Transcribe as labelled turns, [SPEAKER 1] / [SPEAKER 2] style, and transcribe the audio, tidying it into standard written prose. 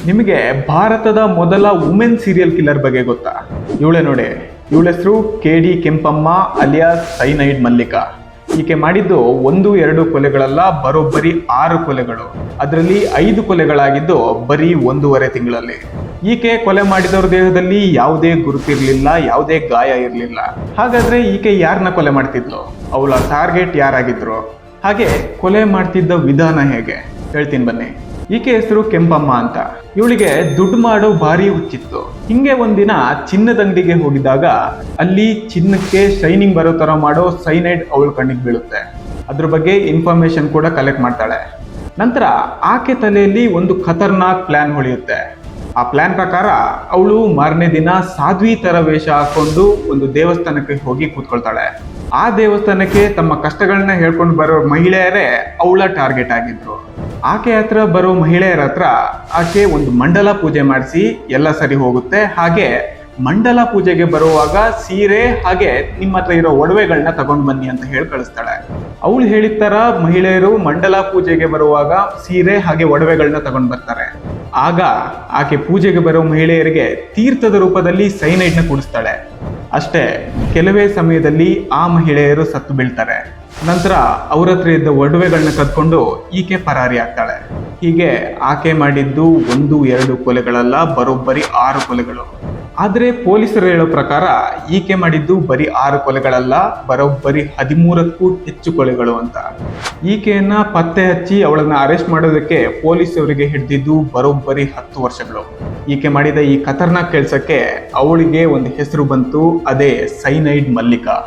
[SPEAKER 1] ನಿಮಗೆ ಭಾರತದ ಮೊದಲ ವುಮೆನ್ ಸೀರಿಯಲ್ ಕಿಲ್ಲರ್ ಬಗ್ಗೆ ಗೊತ್ತಾ? ಇವಳೇ ನೋಡಿ, ಇವಳ ಹೆಸರು KD Kempamma alias cyanide Mallika. ಈಕೆ ಮಾಡಿದ್ದು 1-2 ಕೊಲೆಗಳಲ್ಲ, ಬರೋಬ್ಬರಿ 6 ಕೊಲೆಗಳು. ಅದರಲ್ಲಿ 5 ಕೊಲೆಗಳಾಗಿದ್ದು ಬರೀ 1.5 ತಿಂಗಳಲ್ಲಿ. ಈಕೆ ಕೊಲೆ ಮಾಡಿದವ್ರ ದೇಹದಲ್ಲಿ ಯಾವುದೇ ಗುರುತಿರ್ಲಿಲ್ಲ, ಯಾವುದೇ ಗಾಯ ಇರಲಿಲ್ಲ. ಹಾಗಾದ್ರೆ ಈಕೆ ಯಾರನ್ನ ಕೊಲೆ ಮಾಡ್ತಿದ್ಲು? ಅವಳ ಟಾರ್ಗೆಟ್ ಯಾರಾಗಿದ್ರು? ಹಾಗೆ ಕೊಲೆ ಮಾಡ್ತಿದ್ದ ವಿಧಾನ ಹೇಗೆ ಹೇಳ್ತೀನಿ ಬನ್ನಿ. ಈಕೆ ಹೆಸರು ಕೆಂಪಮ್ಮ ಅಂತ. ಇವಳಿಗೆ ದುಡ್ಡು ಮಾಡೋ ಭಾರಿ ಹುಚ್ಚಿತ್ತು. ಹಿಂಗೆ ಒಂದಿನ ಚಿನ್ನದ ಅಂಗಡಿಗೆ ಹೋಗಿದ್ದಾಗ ಅಲ್ಲಿ ಚಿನ್ನಕ್ಕೆ ಶೈನಿಂಗ್ ಬರೋ ತರ ಮಾಡೋ ಸೈನೈಡ್ ಅವಳ ಕಣ್ಣಿಗೆ ಬೀಳುತ್ತೆ. ಅದ್ರ ಬಗ್ಗೆ ಇನ್ಫಾರ್ಮೇಶನ್ ಕೂಡ ಕಲೆಕ್ಟ್ ಮಾಡ್ತಾಳೆ. ನಂತರ ಆಕೆ ತಲೆಯಲ್ಲಿ ಒಂದು ಖತರ್ನಾಕ್ ಪ್ಲಾನ್ ಹೊಳೆಯುತ್ತೆ. ಆ ಪ್ಲಾನ್ ಪ್ರಕಾರ ಅವಳು ಮಾರನೇ ದಿನ ಸಾಧ್ವಿ ತರ ವೇಷ ಹಾಕೊಂಡು ಒಂದು ದೇವಸ್ಥಾನಕ್ಕೆ ಹೋಗಿ ಕೂತ್ಕೊಳ್ತಾಳೆ. ಆ ದೇವಸ್ಥಾನಕ್ಕೆ ತಮ್ಮ ಕಷ್ಟಗಳನ್ನ ಹೇಳ್ಕೊಂಡು ಬರೋ ಮಹಿಳೆಯರೇ ಅವಳ ಟಾರ್ಗೆಟ್ ಆಗಿದ್ರು. ಆಕೆ ಹತ್ರ ಬರೋ ಮಹಿಳೆಯರ ಹತ್ರ ಆಕೆ ಒಂದು ಮಂಡಲ ಪೂಜೆ ಮಾಡಿಸಿ ಎಲ್ಲ ಸರಿ ಹೋಗುತ್ತೆ. ಹಾಗೆ ಮಂಡಲ ಪೂಜೆಗೆ ಬರುವಾಗ ಸೀರೆ ಹಾಗೆ ನಿಮ್ಮ ಹತ್ರ ಇರೋ ಒಡವೆಗಳನ್ನ ತಗೊಂಡು ಬನ್ನಿ ಅಂತ ಹೇಳಿ ಕಳಿಸ್ತಾಳೆ. ಅವಳು ಹೇಳಿದ ತರ ಮಹಿಳೆಯರು ಮಂಡಲ ಪೂಜೆಗೆ ಬರುವಾಗ ಸೀರೆ ಹಾಗೆ ಒಡವೆಗಳನ್ನ ತಗೊಂಡು ಬರ್ತಾರೆ. ಆಗ ಆಕೆ ಪೂಜೆಗೆ ಬರೋ ಮಹಿಳೆಯರಿಗೆ ತೀರ್ಥದ ರೂಪದಲ್ಲಿ ಸೈನೈಡ್ನ ಕುಡಿಸ್ತಾಳೆ. ಅಷ್ಟೇ, ಕೆಲವೇ ಸಮಯದಲ್ಲಿ ಆ ಮಹಿಳೆಯರು ಸತ್ತು ಬೀಳ್ತಾರೆ. ನಂತರ ಅವ್ರ ಹತ್ರ ಇದ್ದ ಒಡವೆಗಳನ್ನ ಕದ್ಕೊಂಡು ಈಕೆ ಪರಾರಿ ಆಗ್ತಾಳೆ. ಹೀಗೆ ಆಕೆ ಮಾಡಿದ್ದು 1-2 ಕೊಲೆಗಳಲ್ಲ, ಬರೋಬ್ಬರಿ 6 ಕೊಲೆಗಳು. ಆದರೆ ಪೊಲೀಸರು ಹೇಳೋ ಪ್ರಕಾರ ಈಕೆ ಮಾಡಿದ್ದು ಬರೀ 6 ಕೊಲೆಗಳಲ್ಲ, ಬರೋಬ್ಬರಿ 13ಕ್ಕೂ ಹೆಚ್ಚು ಕೊಲೆಗಳು ಅಂತ. ಈಕೆಯನ್ನ ಪತ್ತೆ ಹಚ್ಚಿ ಅವಳನ್ನ ಅರೆಸ್ಟ್ ಮಾಡೋದಕ್ಕೆ ಪೊಲೀಸರಿಗೆ ಹಿಡಿದಿದ್ದು ಬರೋಬ್ಬರಿ 10 ವರ್ಷಗಳು. ಈಕೆ ಮಾಡಿದ ಈ ಖತರ್ನಾಕ್ ಕೆಲಸಕ್ಕೆ ಅವಳಿಗೆ ಒಂದು ಹೆಸರು ಬಂತು, ಅದೇ ಸೈನೈಡ್ ಮಲ್ಲಿಕಾ.